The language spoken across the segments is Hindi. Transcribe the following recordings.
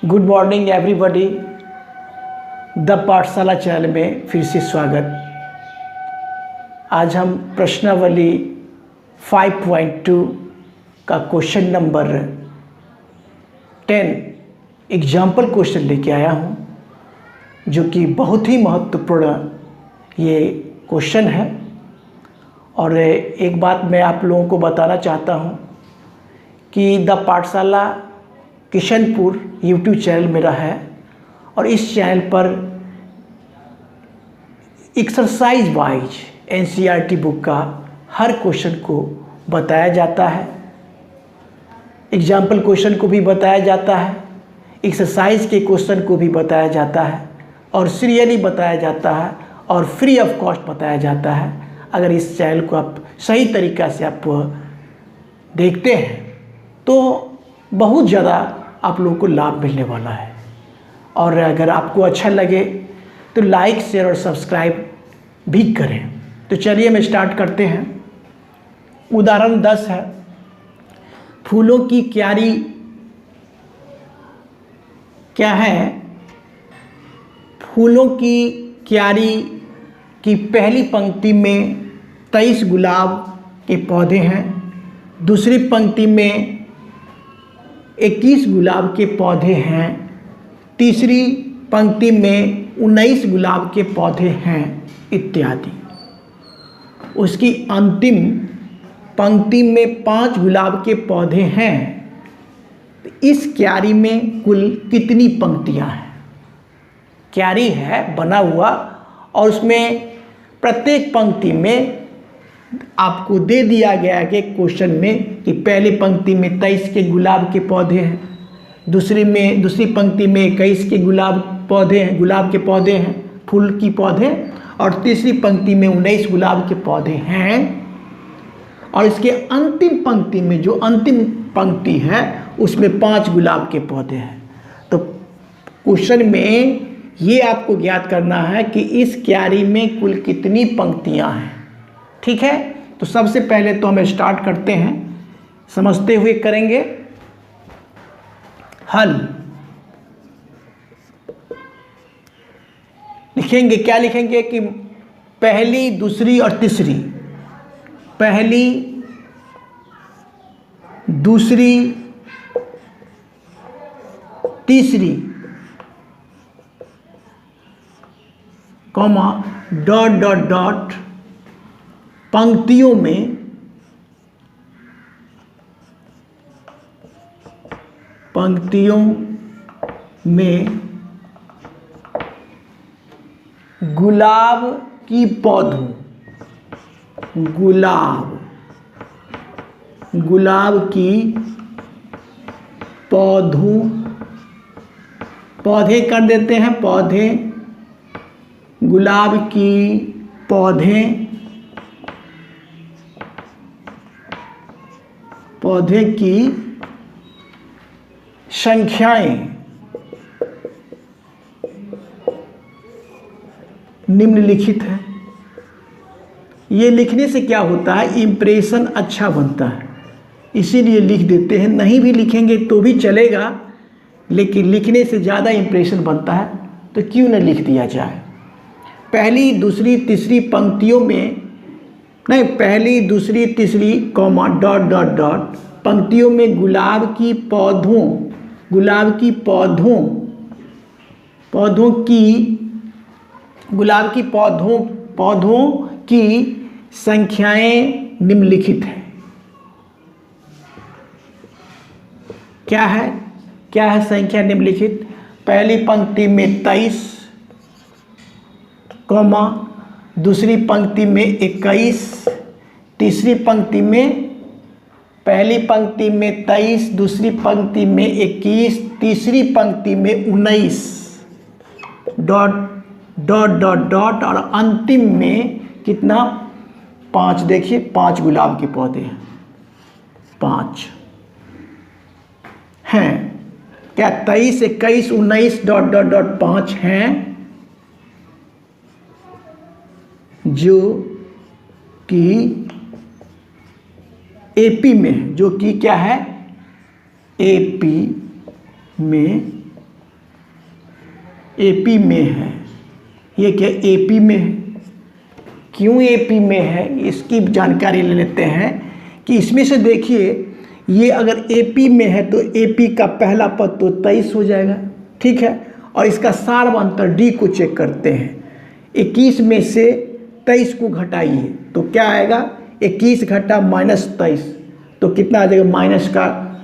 Good morning everybody. द पाठशाला चैनल में फिर से स्वागत। आज हम प्रश्नावली 5.2 का क्वेश्चन नंबर 10 एग्जाम्पल क्वेश्चन लेके आया हूँ, जो कि बहुत ही महत्वपूर्ण ये क्वेश्चन है। और एक बात मैं आप लोगों को बताना चाहता हूँ कि द पाठशाला किशनपुर यूट्यूब चैनल मेरा है और इस चैनल पर एक्सरसाइज वाइज एनसीईआरटी बुक का हर क्वेश्चन को बताया जाता है, एग्जाम्पल क्वेश्चन को भी बताया जाता है, एक्सरसाइज के क्वेश्चन को भी बताया जाता है और सीरियली बताया जाता है और फ्री ऑफ कॉस्ट बताया जाता है। अगर इस चैनल को आप सही तरीक़ा से आप देखते हैं तो बहुत ज़्यादा आप लोगों को लाभ मिलने वाला है। और अगर आपको अच्छा लगे तो लाइक, शेयर और सब्सक्राइब भी करें। तो चलिए हम स्टार्ट करते हैं। उदाहरण 10 है, फूलों की क्यारी क्या है? फूलों की क्यारी की पहली पंक्ति में 23 गुलाब के पौधे हैं, दूसरी पंक्ति में 21 गुलाब के पौधे हैं, तीसरी पंक्ति में 19 गुलाब के पौधे हैं इत्यादि। उसकी अंतिम पंक्ति में 5 गुलाब के पौधे हैं। इस क्यारी में कुल कितनी पंक्तियां हैं? क्यारी है बना हुआ और उसमें प्रत्येक पंक्ति में आपको दे दिया गया कि क्वेश्चन में कि पहली पंक्ति में 23 के गुलाब के पौधे हैं, दूसरी पंक्ति में 21 के गुलाब के पौधे हैं, फूल की पौधे, और तीसरी पंक्ति में 19 गुलाब के पौधे हैं। और इसके अंतिम पंक्ति में जो अंतिम पंक्ति है उसमें 5 गुलाब के पौधे हैं। तो क्वेश्चन में ये आपको ज्ञात करना है कि इस क्यारी में कुल कितनी पंक्तियां हैं। ठीक है, तो सबसे पहले तो हम स्टार्ट करते हैं, समझते हुए करेंगे हल। लिखेंगे, क्या लिखेंगे कि पहली, दूसरी और तीसरी, पहली, दूसरी, तीसरी, कॉमा, डॉट डॉट डॉट, पंक्तियों में गुलाब की पौधों, गुलाब की पौधे कर देते हैं, पौधे, गुलाब की पौधे की संख्याएं निम्नलिखित है। ये लिखने से क्या होता है, इम्प्रेशन अच्छा बनता है, इसीलिए लिख देते हैं। नहीं भी लिखेंगे तो भी चलेगा, लेकिन लिखने से ज़्यादा इम्प्रेशन बनता है, तो क्यों न लिख दिया जाए। पहली, दूसरी, तीसरी पंक्तियों में नहीं, पहली, दूसरी, तीसरी, कॉमा, डॉट डॉट डॉट, पंक्तियों में गुलाब की पौधों की संख्याएं निम्नलिखित है। क्या है संख्या निम्नलिखित? पहली पंक्ति में 23, कॉमा, दूसरी पंक्ति में 21, तीसरी पंक्ति में, पहली पंक्ति में 23, दूसरी पंक्ति में 21, तीसरी पंक्ति में 19, डॉट डॉट डॉट डॉट, और अंतिम में कितना? 5। देखिए 5 गुलाब के पौधे हैं, 5 हैं। क्या 23, 21, 19 डॉट डॉट डॉट 5 हैं, जो कि एपी में, जो कि क्या है, एपी में एपी में है। ये क्या एपी में है? क्यों एपी में है इसकी जानकारी ले लेते हैं कि इसमें से देखिए, ये अगर एपी में है तो एपी का पहला पद तो 23 हो जाएगा, ठीक है। और इसका सार्वंतर डी को चेक करते हैं। 21 में से 23 को घटाइए तो क्या आएगा? 21 घटा -23 तो कितना आ जाएगा?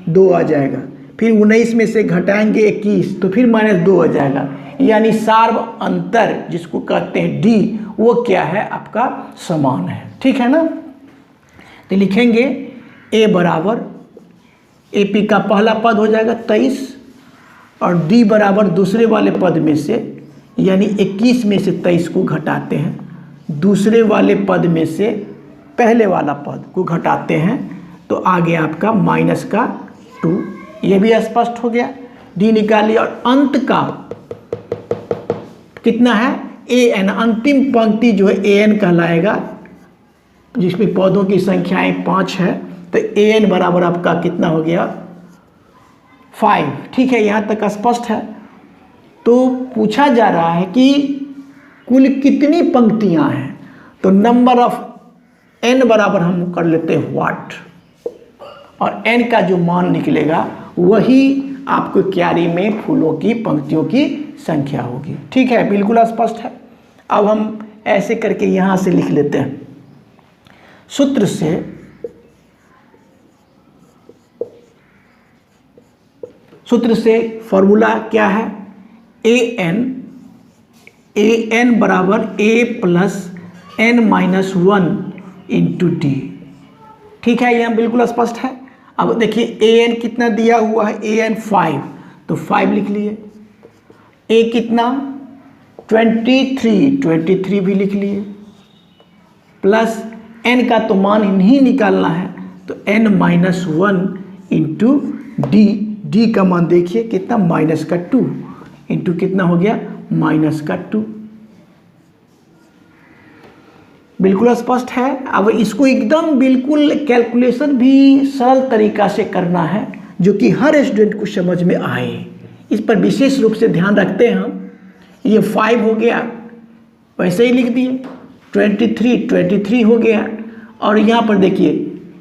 -2 आ जाएगा। फिर 19 में से घटाएंगे 21 तो फिर -2 आ जाएगा। यानी सार्वंतर जिसको कहते हैं डी, वो क्या है? आपका समान है, ठीक है ना। तो लिखेंगे ए बराबर एपी का पहला पद हो जाएगा 23 और डी बराबर दूसरे वाले पद में से, यानी 21 में से 23 को घटाते हैं, दूसरे वाले पद में से पहले वाला पद को घटाते हैं तो आ गया आपका -2। ये भी स्पष्ट हो गया। डी निकालिए और अंत का कितना है? an। अंतिम पंक्ति जो है an कहलाएगा, जिसमें पौधों की संख्याएं 5 है। तो an बराबर आपका कितना हो गया? 5, ठीक है। यहाँ तक स्पष्ट है। तो पूछा जा रहा है कि कुल कितनी पंक्तियां हैं, तो नंबर ऑफ n बराबर हम कर लेते हैं व्हाट, और n का जो मान निकलेगा वही आपको क्यारी में फूलों की पंक्तियों की संख्या होगी, ठीक है। बिल्कुल स्पष्ट है। अब हम ऐसे करके यहाँ से लिख लेते हैं। सूत्र से फॉर्मूला क्या है? an बराबर a plus n-1 into D, ठीक है। यह बिल्कुल स्पष्ट है। अब देखिए an कितना दिया हुआ है? an 5, तो 5 लिख लिए। a कितना? 23 भी लिख लिए, प्लस n का तो मान नहीं निकालना है तो n-1 इंटू डी। डी का मान देखिए कितना? -2 इंटू कितना हो गया? -2। बिल्कुल स्पष्ट है। अब इसको एकदम बिल्कुल कैलकुलेशन भी सरल तरीका से करना है, जो कि हर स्टूडेंट को समझ में आए। इस पर विशेष रूप से ध्यान रखते हैं हम। ये 5 हो गया, वैसे ही लिख दिए। 23 हो गया। और यहाँ पर देखिए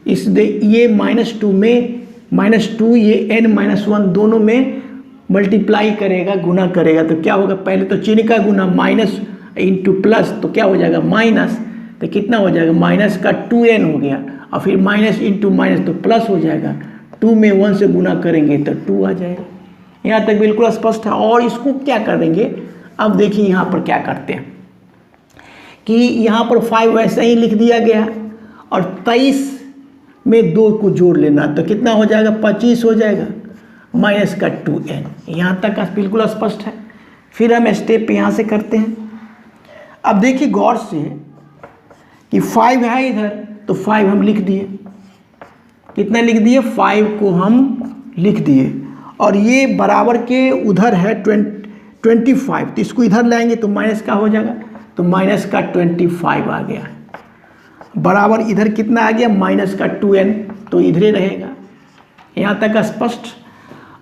ये -2 में -2 ये n-1 दोनों में मल्टीप्लाई करेगा, गुना करेगा तो क्या होगा? पहले तो चिन्ह का गुना, माइनस इंटू प्लस, तो क्या हो जाएगा? माइनस। तो कितना हो जाएगा? -2n हो गया, और फिर माइनस इंटू माइनस तो प्लस हो जाएगा। 2 में 1 से गुना करेंगे तो 2 आ जाएगा। यहाँ तक बिल्कुल स्पष्ट है। और इसको क्या करेंगे? अब देखिए यहाँ पर क्या करते हैं कि यहाँ पर 5 वैसे ही लिख दिया गया और 23 में 2 को जोड़ लेना, तो कितना हो जाएगा? 25 हो जाएगा, -2n। यहाँ तक बिल्कुल स्पष्ट है। फिर हम स्टेप यहाँ से करते हैं। अब देखिए गौर से कि 5 है इधर, तो 5 हम लिख दिए। कितना लिख दिए? 5 को हम लिख दिए। और ये बराबर के उधर है 25, तो इसको इधर लाएंगे तो माइनस का हो जाएगा, तो -25 आ गया। बराबर इधर कितना आ गया? -2n, तो इधर रहेगा। यहाँ तक स्पष्ट।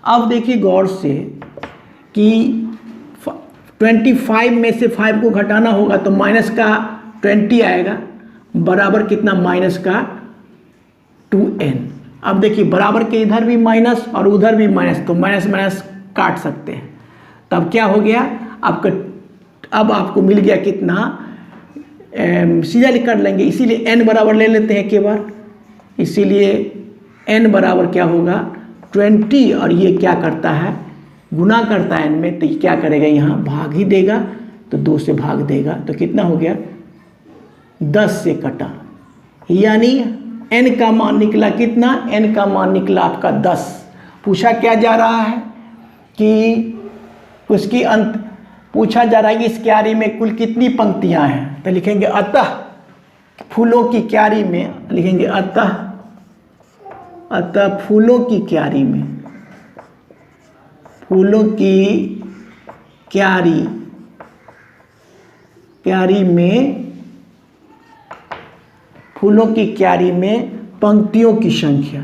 अब देखिए गौर से कि 25 में से 5 को घटाना होगा तो -20 आएगा, बराबर कितना? -2n। अब देखिए बराबर के इधर भी माइनस और उधर भी माइनस, तो माइनस माइनस काट सकते हैं। तब क्या हो गया आपका? अब आपको मिल गया कितना? सीधा कर लेंगे, इसीलिए n बराबर ले लेते हैं एक बार। इसीलिए n बराबर क्या होगा? 20, और ये क्या करता है? गुना करता है n में, तो ये क्या करेगा? यहाँ भाग ही देगा, तो 2 से भाग देगा, तो कितना हो गया? 10 से कटा, यानी n का मान निकला कितना? n का मान निकला आपका 10। पूछा क्या जा रहा है कि उसकी अंत पूछा जा रहा है कि इस क्यारी में कुल कितनी पंक्तियां हैं, तो लिखेंगे अतः फूलों की क्यारी में, लिखेंगे अतः फूलों की क्यारी में, फूलों की क्यारी में, फूलों की क्यारी में पंक्तियों की संख्या,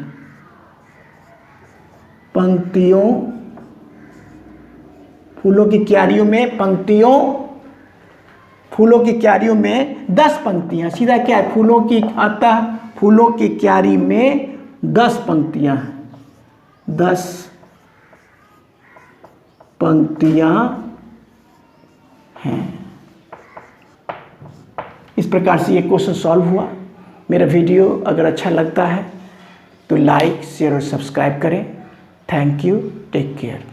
पंक्तियों फूलों की क्यारियों में फूलों की क्यारियों में 10 पंक्तियां, सीधा क्या है, अतः फूलों की क्यारी में 10 पंक्तियां हैं, 10 पंक्तियां हैं। इस प्रकार से ये क्वेश्चन सॉल्व हुआ। मेरा वीडियो अगर अच्छा लगता है तो लाइक, शेयर और सब्सक्राइब करें। Thank you, take care.